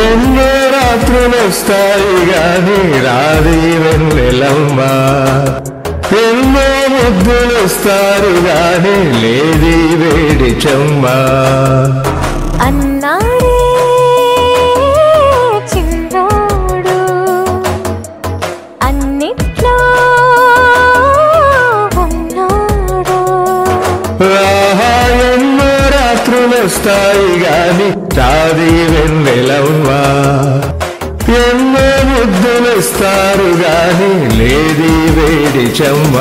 ఎన్నో రాత్రులు వస్తాయి గాని రాది వెన్నెలమ్మ ఎన్నో ముద్దులు వస్తారు గాని లేది వేడి చెమ్మ అన్నాడే చిన్నోడు అన్నిట్లో ఉన్నాడు ఎన్నో రాత్రులు వస్తాయి గాని రాది వెన్నెలమ్మ ఎన్నో ముద్దులు వస్తారు గాని లేది వేడి చెమ్మ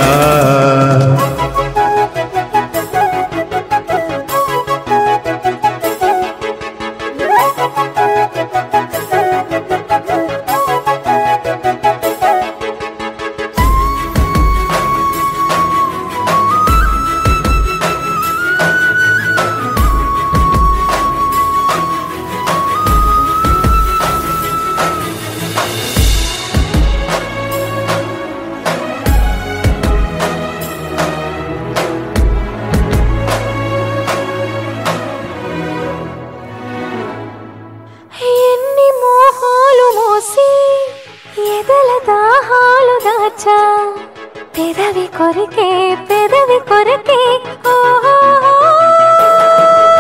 పెదవి కొరికే పెదవి కొరికే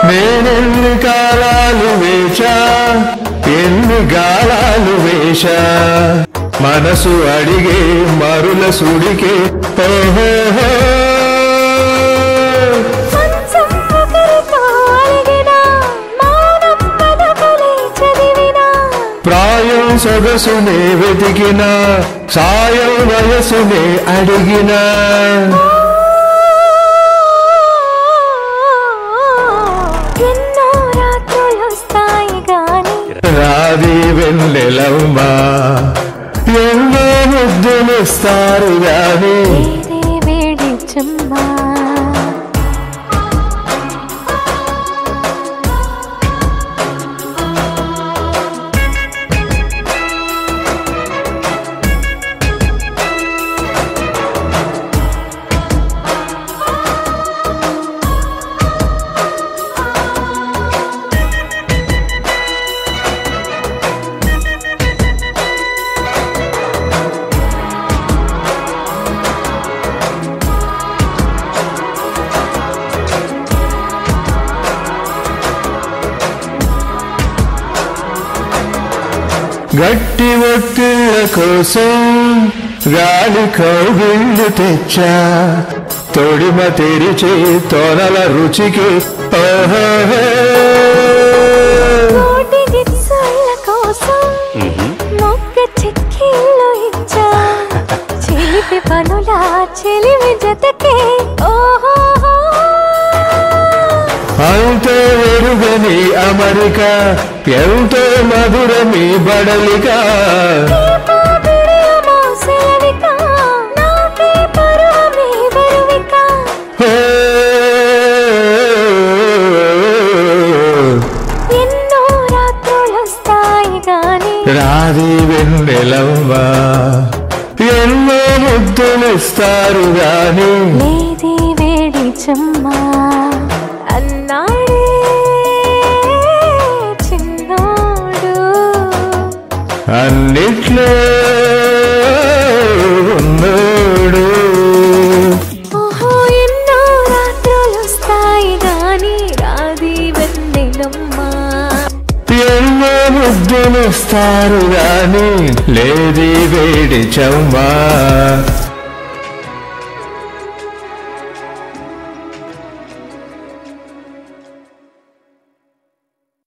నేనెన్ని కాలాలు వేచా ఎన్ని గాలాలు వేశా మనసు అడిగే మరుల సుడికే ఓహో ప్రాయం సొగసునే వెతికినా సాయం వయసునే అడిగినా ఎన్నో రాత్రులొస్తాయి గాని రాది వెన్నెలమ్మ ఎన్నో ముద్దులిస్తారు గాని వేడి చెమ్మా గట్టి ఒత్తిళ్ళ కోసం గాలి కౌగిళ్ళు తెచ్చా తొడిమ తెరిచే తొనల రుచికి మొక్క చిక్కిళ్ళు ఇచ్చా చిలిపి పనులా చెలిమి జతకే ఓహో అంతే ఎరుగని అమరిక ఎంతో మధురమి బడలిక ఎన్నో రాత్రులొస్తాయి గాని రాది వెన్నెలమ్మ ఎన్నో ముద్దులిస్తారు గాని లేది వేడి చెమ్మా అన్నాడే చిన్నోడు అన్నిట్లో ఉన్నాడు ఓహో ఎన్నో రాత్రులొస్తాయి గాని రాది వెన్నెలమ్మ ఎన్నో ముద్దులిస్తారు గాని లేది వేడి చెమ్మ